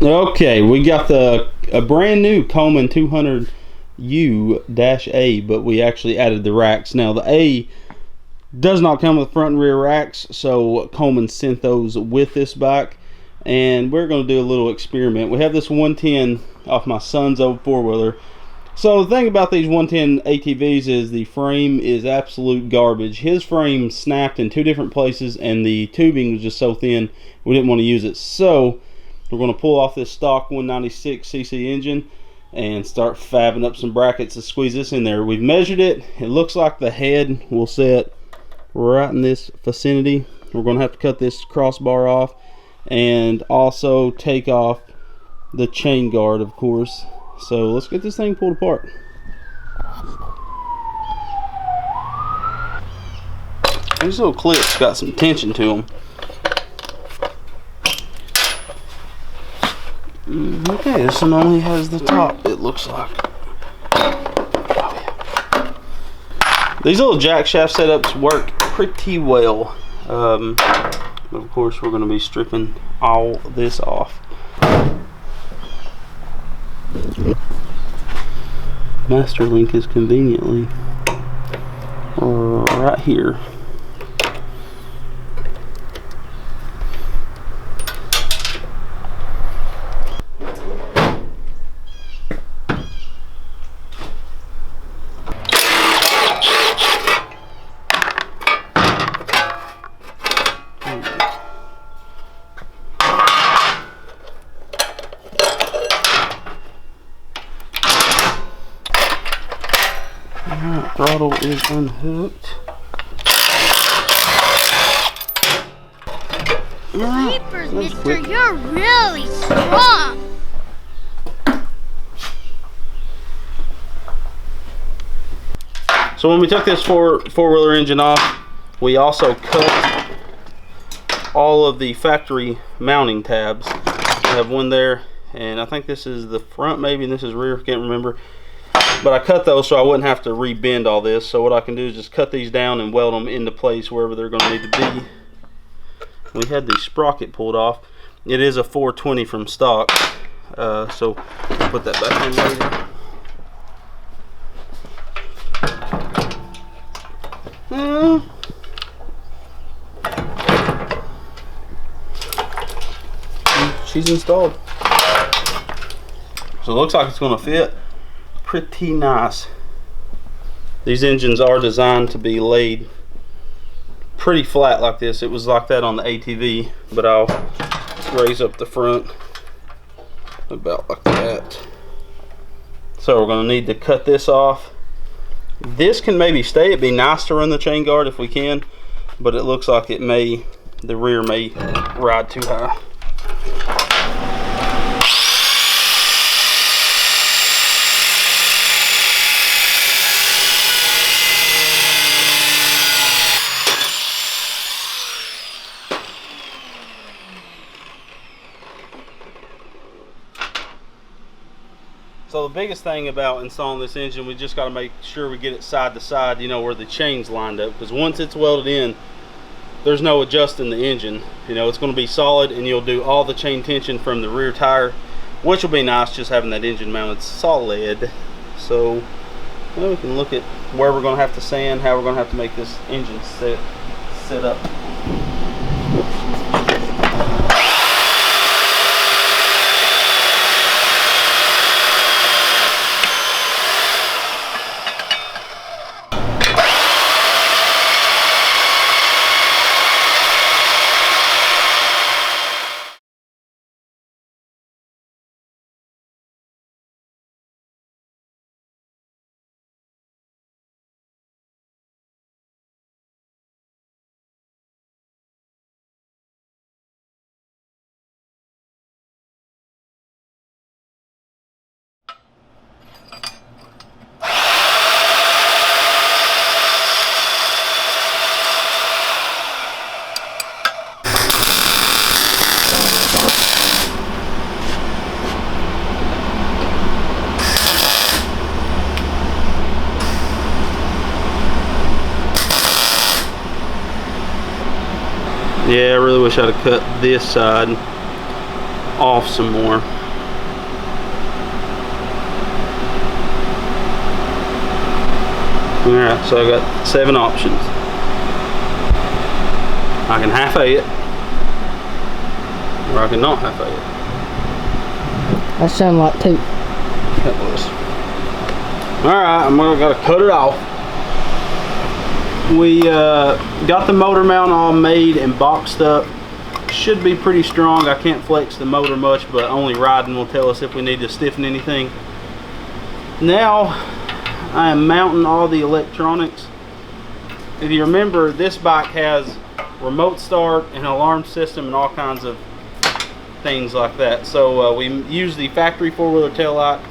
Okay, we got a brand new Coleman 200U-A, but we actually added the racks. Now the A does not come with front and rear racks, so Coleman sent those with this bike, and we're going to do a little experiment. We have this 110 off my son's old four-wheeler. So the thing about these 110 ATVs is the frame is absolute garbage. His frame snapped in two different places, and the tubing was just so thin we didn't want to use it. So we're going to pull off this stock 196cc engine and start fabbing up some brackets to squeeze this in there. We've measured it. It looks like the head will set right in this vicinity. We're going to have to cut this crossbar off and also take off the chain guard, of course. So let's get this thing pulled apart. These little clips got some tension to them. Okay, this one only has the top, it looks like. Oh, yeah. These little jack shaft setups work pretty well. Of course, we're going to be stripping all this off. Master link is conveniently right here. Alright, throttle is unhooked. Creepers, mister, you're really strong. So when we took this four-wheeler engine off, we also cut all of the factory mounting tabs. We have one there, and I think this is the front maybe, and this is rear, can't remember. But I cut those so I wouldn't have to re-bend all this. So what I can do is just cut these down and weld them into place wherever they're going to need to be. We had the sprocket pulled off. It is a 420 from stock, so I'll put that back in later. She's installed. So it looks like it's going to fit pretty nice. These engines are designed to be laid pretty flat like this. It was like that on the ATV, but I'll raise up the front about like that. So we're going to need to cut this off. This can maybe stay. It'd be nice to run the chain guard if we can, but it looks like it may, the rear may ride too high. So the biggest thing about installing this engine, we just got to make sure we get it side to side, you know, where the chain's lined up, because once it's welded in, there's no adjusting the engine. You know, it's going to be solid, and you'll do all the chain tension from the rear tire, which will be nice just having that engine mounted solid. So well, we can look at where we're going to have to sand, how we're going to have to make this engine set up. Yeah, I really wish I'd have cut this side off some more. Alright, so I got 7 options. I can half-A it, or I can not half-A it. That sounded like 2. That was. Alright, I'm gonna gotta cut it off. We got the motor mount all made and boxed up. Should be pretty strong. I can't flex the motor much, but only riding will tell us if we need to stiffen anything. Now I am mounting all the electronics. If you remember, this bike has remote start and alarm system and all kinds of things like that. So we use the factory 4-wheeler tail light.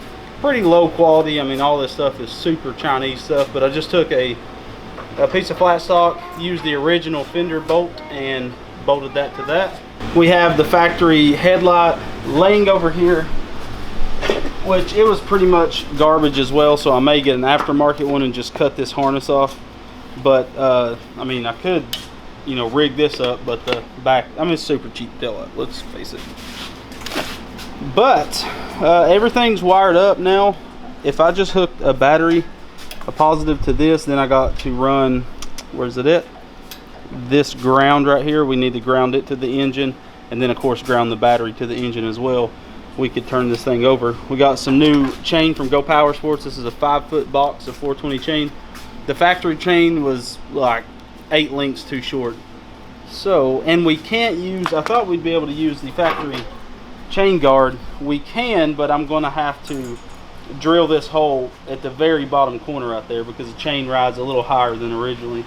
Pretty low quality. I mean, all this stuff is super Chinese stuff, but I just took a piece of flat stock, used the original fender bolt and bolted that to that. We have the factory headlight laying over here, which it was pretty much garbage as well, so I may get an aftermarket one and just cut this harness off. But I mean, I could, you know, rig this up, but the back, I mean, it's super cheap taillight, let's face it. But everything's wired up now. If I just hooked a battery, a positive to this, then I got to run, where's it at? This ground right here. We need to ground it to the engine, and then of course ground the battery to the engine as well. We could turn this thing over. We got some new chain from Go Power Sports. This is a 5-foot box of 420 chain. The factory chain was like 8 links too short. So, and we can't use, I thought we'd be able to use the factory chain guard. We can, but I'm going to have to drill this hole at the very bottom corner right there because the chain rides a little higher than originally.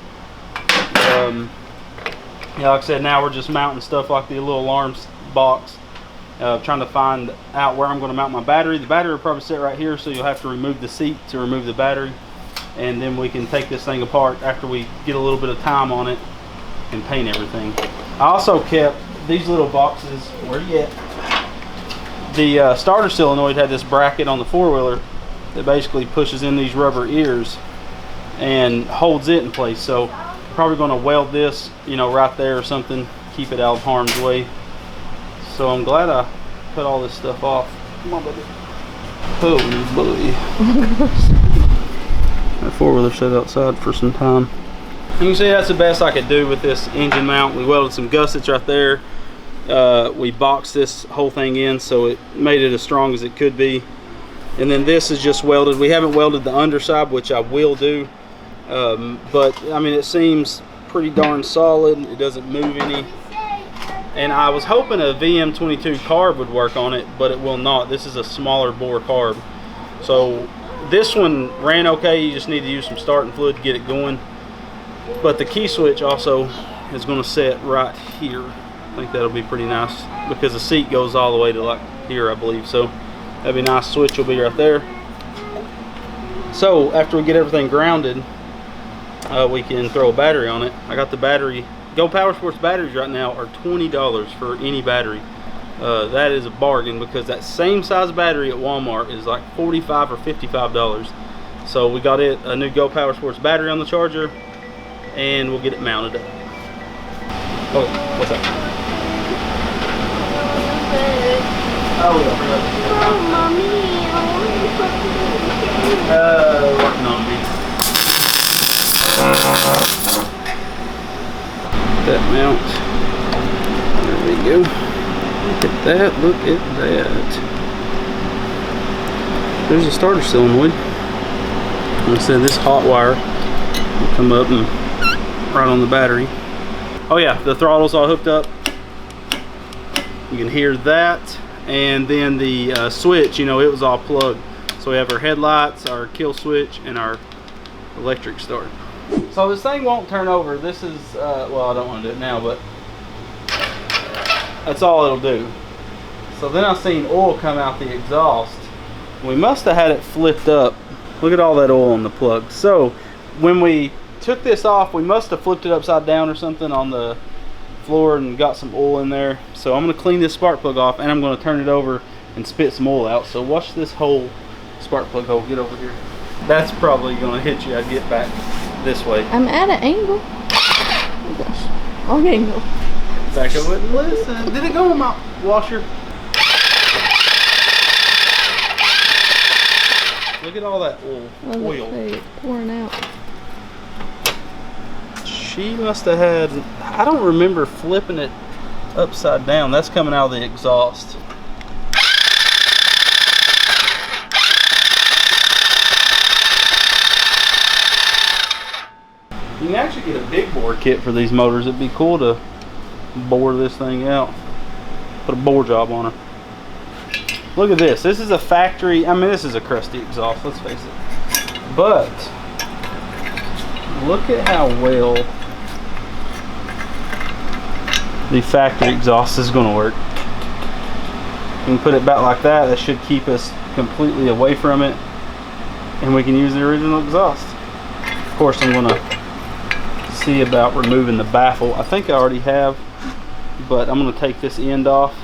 Yeah, like I said, now we're just mounting stuff like the little alarms box. Trying to find out where I'm going to mount my battery. The battery will probably sit right here, so you'll have to remove the seat to remove the battery, and then we can take this thing apart after we get a little bit of time on it and paint everything. I also kept these little boxes. Where you at? The starter solenoid had this bracket on the 4-wheeler that basically pushes in these rubber ears and holds it in place. So probably going to weld this, you know, right there or something, keep it out of harm's way. So I'm glad I cut all this stuff off. Come on, baby. Oh boy. That 4-wheeler sat outside for some time. You can see that's the best I could do with this engine mount. We welded some gussets right there. We boxed this whole thing in so it made it as strong as it could be. And then this is just welded. We haven't welded the underside, which I will do. But I mean, it seems pretty darn solid. It doesn't move any. And I was hoping a VM22 carb would work on it, but it will not. This is a smaller bore carb. So this one ran okay. You just need to use some starting fluid to get it going. But the key switch also is going to set right here. I think that'll be pretty nice because the seat goes all the way to like here, I believe. So that'd be a nice switch, will be right there. So after we get everything grounded, we can throw a battery on it. I got the battery. Go Power Sports batteries right now are $20 for any battery. That is a bargain because that same size battery at Walmart is like $45 or $55. So we got it a new Go Power Sports battery on the charger, and we'll get it mounted up. Oh, what's that? Oh, yeah. Oh, Mommy, I want to Working on me. That mount. There we go. Look at that. Look at that. There's a starter solenoid. Like I said, this hot wire will come up and right on the battery. Oh yeah, the throttle's all hooked up. You can hear that. And then the switch, you know, it was all plugged. So we have our headlights, our kill switch, and our electric start. So this thing won't turn over. This is, well, I don't want to do it now, but that's all it'll do. So then I seen oil come out the exhaust. We must have had it flipped up. Look at all that oil on the plug. So when we took this off, we must have flipped it upside down or something on the floor and got some oil in there. So I'm going to clean this spark plug off, and I'm going to turn it over and spit some oil out. So watch this whole spark plug hole. Get over here. That's probably going to hit you. I'd get back this way. I'm at an angle. Oh gosh. Wrong angle. Back, I wouldn't listen. Did it go in my washer? Look at all that oil. It's pouring out. She must have had, I don't remember flipping it upside down. That's coming out of the exhaust. You can actually get a big bore kit for these motors. It'd be cool to bore this thing out. Put a bore job on her. Look at this. This is a factory. I mean, this is a crusty exhaust, let's face it. But look at how well the factory exhaust is going to work. You can put it back like that. That should keep us completely away from it. And we can use the original exhaust. Of course, I'm going to see about removing the baffle. I think I already have, but I'm going to take this end off,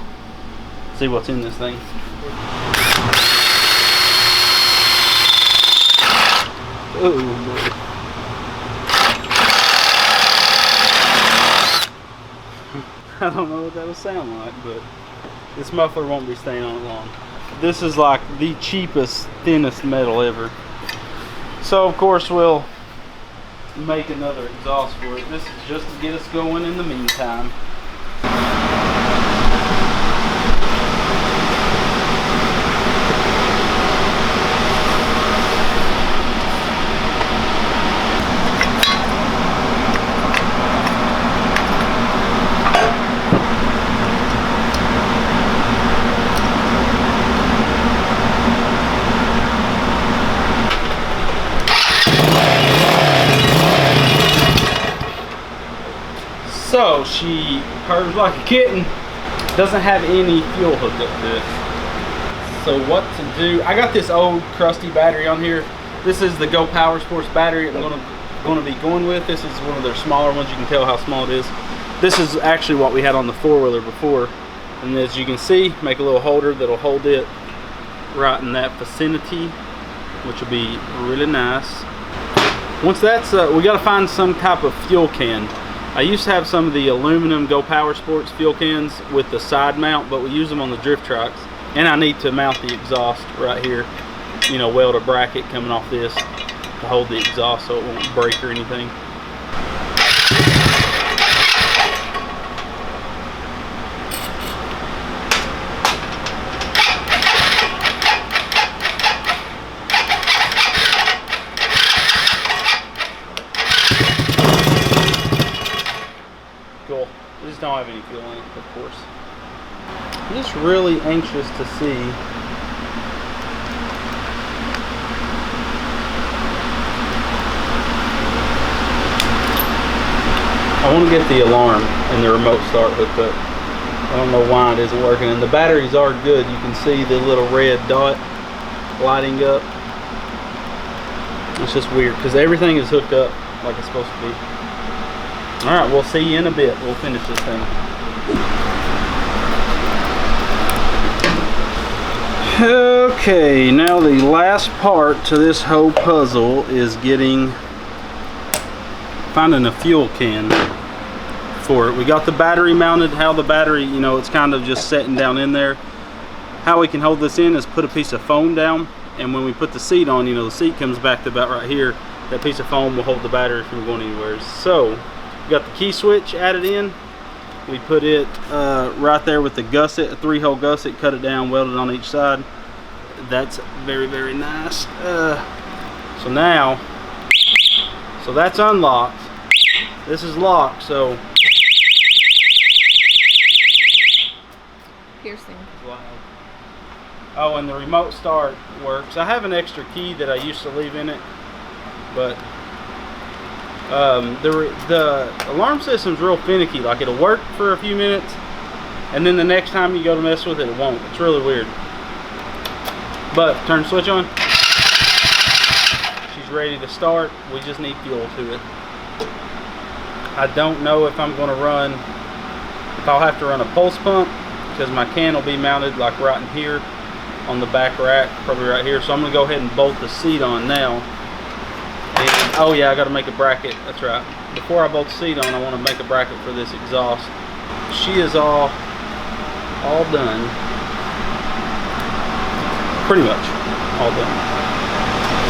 see what's in this thing. Oh, I don't know what that would sound like, but this muffler won't be staying on it long. This is like the cheapest, thinnest metal ever. So of course we'll make another exhaust for it. This is just to get us going in the meantime. So she purrs like a kitten, doesn't have any fuel hooked up to it. So what to do? I got this old crusty battery on here. This is the Go Power Sports battery I'm going to be going with. This is one of their smaller ones. You can tell how small it is. This is actually what we had on the four-wheeler before. And as you can see, make a little holder that'll hold it right in that vicinity, which will be really nice. Once that's, we got to find some type of fuel can. I used to have some of the aluminum Go Power Sports fuel cans with the side mount, but we use them on the drift tracks. And I need to mount the exhaust right here, you know, weld a bracket coming off this to hold the exhaust so it won't break or anything. Cool. We just don't have any fuel in it, of course. I'm just really anxious to see I want to get the alarm and the remote start hooked up. I don't know why it isn't working, and the batteries are good. You can see the little red dot lighting up. It's just weird because everything is hooked up like it's supposed to be. Alright, we'll see you in a bit. We'll finish this thing. Okay, now the last part to this whole puzzle is finding a fuel can for it. We got the battery mounted. How the battery, you know, it's kind of just setting down in there. How we can hold this in is put a piece of foam down, and when we put the seat on, you know, the seat comes back to about right here. That piece of foam will hold the battery from going anywhere. So we got the key switch added in. We put it right there with the gusset, a 3-hole gusset, cut it down, welded on each side. That's very, very nice. So that's unlocked. This is locked, so Piercing. Oh, and the remote start works. I have an extra key that I used to leave in it, but the alarm system's real finicky. Like, it'll work for a few minutes, and then the next time you go to mess with it, it won't. It's really weird. But turn the switch on. She's ready to start. We just need fuel to it. I don't know if I'm going to run, if I'll have to run a pulse pump, because my can will be mounted like right in here on the back rack, probably right here. So I'm going to go ahead and bolt the seat on now. And, oh yeah, I got to make a bracket. That's right. Before I bolt the seat on, I want to make a bracket for this exhaust. She is all done. Pretty much all done.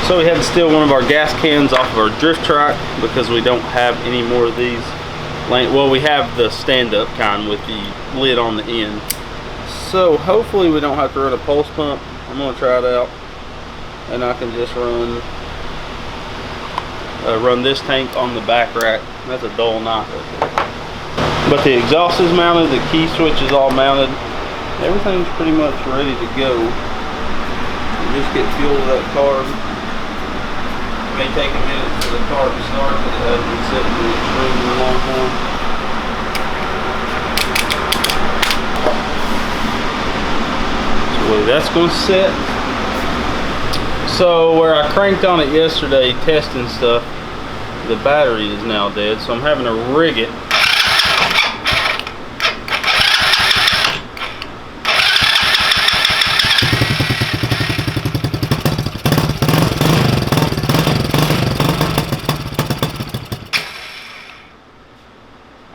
So we had to steal one of our gas cans off of our drift track because we don't have any more of these. Well, we have the stand-up kind with the lid on the end. So hopefully we don't have to run a pulse pump. I'm gonna try it out, and I can just run this tank on the back rack. That's a dull knot right there. But the exhaust is mounted, the key switch is all mounted. Everything's pretty much ready to go. Just get fuel to that car. It may take a minute for the car to start, but it has been sitting in extremely long time. So the way that's going to sit. So where I cranked on it yesterday testing stuff, the battery is now dead, so I'm having to rig it.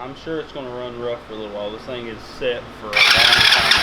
I'm sure it's going to run rough for a little while. This thing is set for a long time.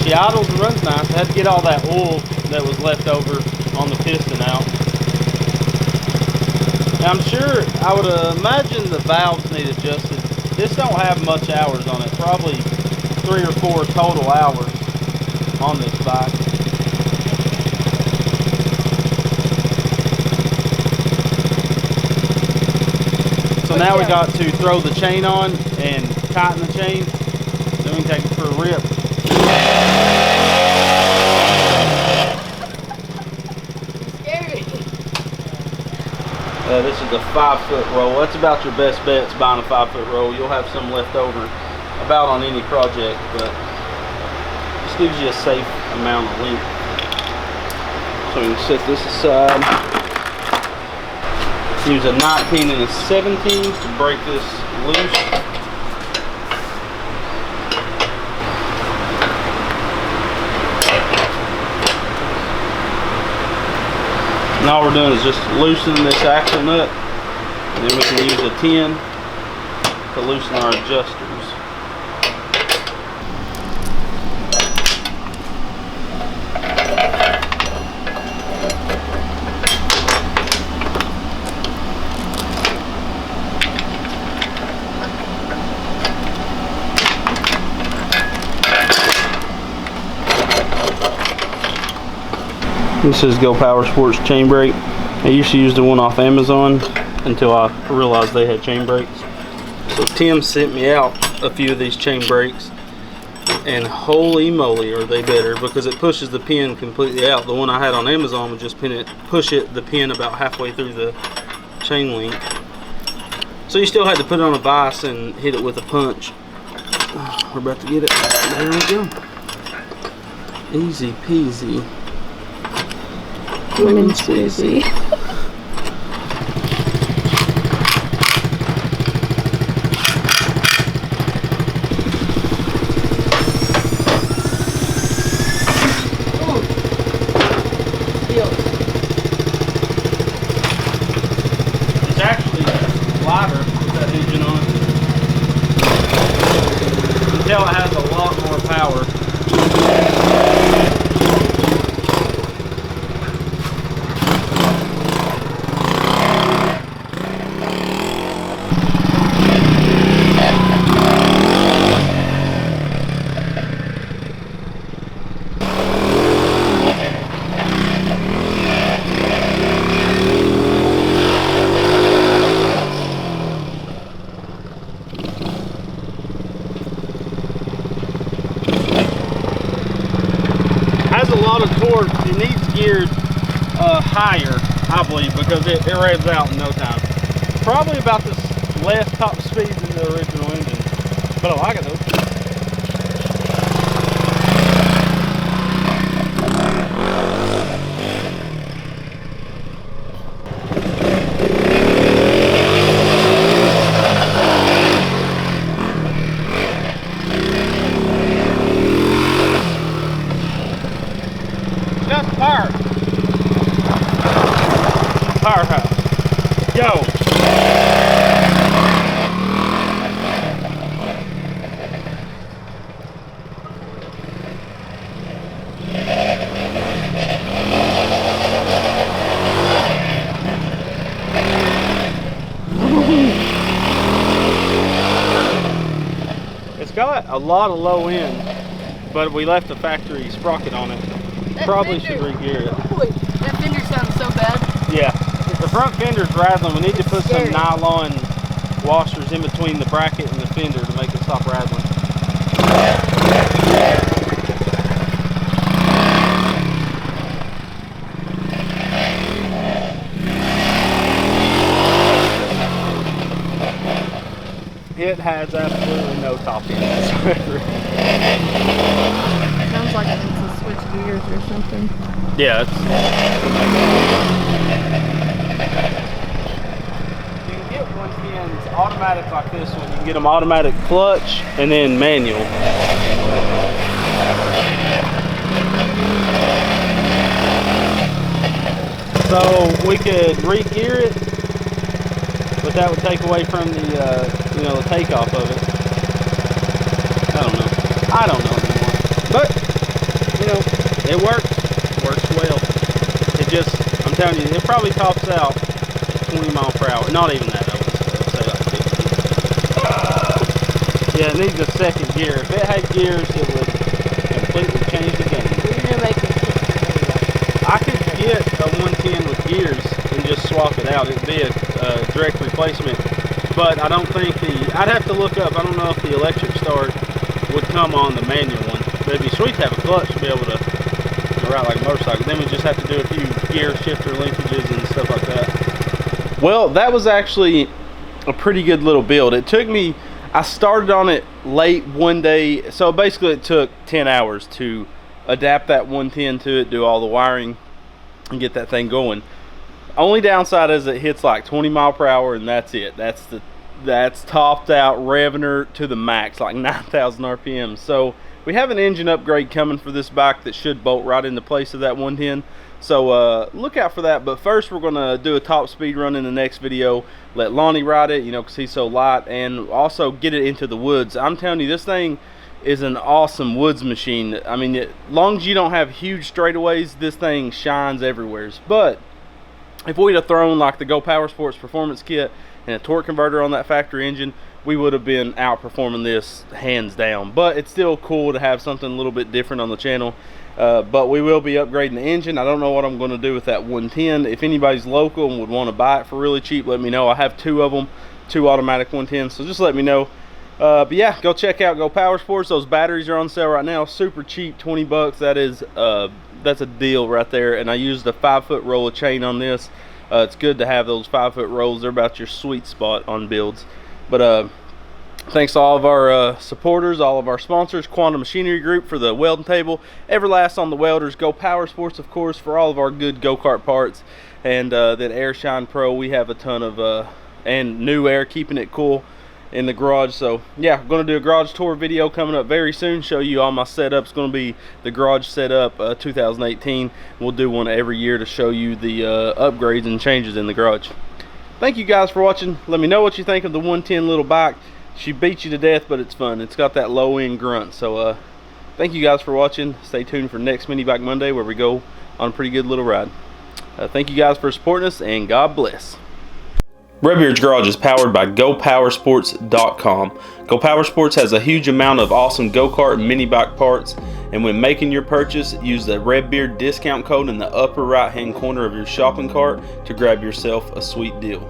She idles and runs nice. I had to get all that oil that was left over on the piston out. Now I'm sure, I would imagine the valves need adjusted. This don't have much hours on it. Probably 3 or 4 total hours on this bike. So now we got to throw the chain on and tighten the chain. Then we can take it for a rip. This is a 5-foot roll. That's about your best bet. It's buying a 5-foot roll. You'll have some left over about on any project, but this gives you a safe amount of length. So we can set this aside. Use a 19 and a 17 to break this loose. And all we're doing is just loosening this axle nut, and then we can use a 10 to loosen our adjusters. This is Go Power Sports chain brake. I used to use the one off Amazon until I realized they had chain brakes. So Tim sent me out a few of these chain brakes, and holy moly are they better, because it pushes the pin completely out. The one I had on Amazon would just push the pin about halfway through the chain link. So you still had to put it on a vise and hit it with a punch. We're about to get it. There we go. Easy peasy. Lemon squeezy. It's actually lighter with that engine on it. You can tell it has a lot more power. Has a lot of torque. It needs geared higher, I believe, because it revs out in no time. Probably about the less top speed than the original engine, but I like it though. Just power. Powerhouse. Yo. It's got a lot of low end, but we left the factory sprocket on it. Probably should re-gear it. Boy, that fender sounds so bad. Yeah, the front fender's rattling. We need to put some nylon washers in between the bracket and the fender to make it stop rattling. It has absolutely no top end whatsoever. Sounds like it needs to switch gears or something. Yeah, you can get 110s automatic like this one. You can get them automatic clutch and then manual. So we could re-gear it, but that would take away from the the takeoff of it. I don't know anymore. But it works well. It just, I'm telling you, it probably tops out at 20 miles per hour. Not even that, I would say like 50. Yeah, it needs a second gear. If it had gears, it would completely change the game. You're gonna make it. I could get a 110 with gears and just swap it out. It'd be a direct replacement. But I don't think I'd have to look up, I don't know if the electric start would come on the manual one. But it'd be sweet to have a clutch to be able to ride like a motorcycle. Then we just have to do a few gear shifter linkages and stuff like that. Well, that was actually a pretty good little build. It took me, I started on it late one day. So basically it took 10 hours to adapt that 110 to it, do all the wiring and get that thing going. Only downside is it hits like 20 miles per hour and that's it. That's topped out revving her to the max, like 9,000 RPM. So we have an engine upgrade coming for this bike that should bolt right into place of that 110. So look out for that. But first we're gonna do a top speed run in the next video. Let Lonnie ride it, because he's so light, and also get it into the woods. I'm telling you, this thing is an awesome woods machine. I mean, as long as you don't have huge straightaways, this thing shines everywhere. But if we'd have thrown like the Go Power Sports Performance Kit and a torque converter on that factory engine, we would have been outperforming this hands down. But it's still cool to have something a little bit different on the channel. But we will be upgrading the engine. I don't know what I'm going to do with that 110. If anybody's local and would want to buy it for really cheap, let me know. I have two of them, two automatic 110s, so just let me know. But yeah, go check out Go Power Sports. Those batteries are on sale right now, super cheap, 20 bucks. That's a deal right there. And I used a 5-foot roll of chain on this. It's good to have those 5-foot rolls. They're about your sweet spot on builds. But thanks to all of our supporters, all of our sponsors, Quantum Machinery Group for the welding table, Everlast on the welders, Go Power Sports, of course, for all of our good go-kart parts, and then Airshine Pro. We have a ton of and New Air, keeping it cool in the garage. So yeah, I'm going to do a garage tour video coming up very soon, show you all my setups. It's going to be the garage setup 2018. We'll do one every year to show you the upgrades and changes in the garage. Thank you guys for watching. Let me know what you think of the 110 little bike. She beats you to death, but it's fun. It's got that low end grunt. So thank you guys for watching. Stay tuned for next Mini Bike Monday, where we go on a pretty good little ride. Thank you guys for supporting us, and God bless. Redbeard's Garage is powered by GoPowersports.com. Go Power Sports has a huge amount of awesome go-kart and mini bike parts, and when making your purchase, use the Redbeard discount code in the upper right hand corner of your shopping cart to grab yourself a sweet deal.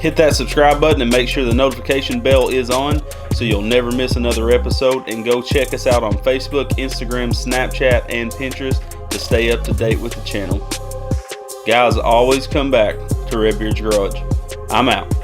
Hit that subscribe button and make sure the notification bell is on so you'll never miss another episode. And go check us out on Facebook, Instagram, Snapchat, and Pinterest to stay up to date with the channel. Guys, always come back to Redbeard's Garage. I'm out.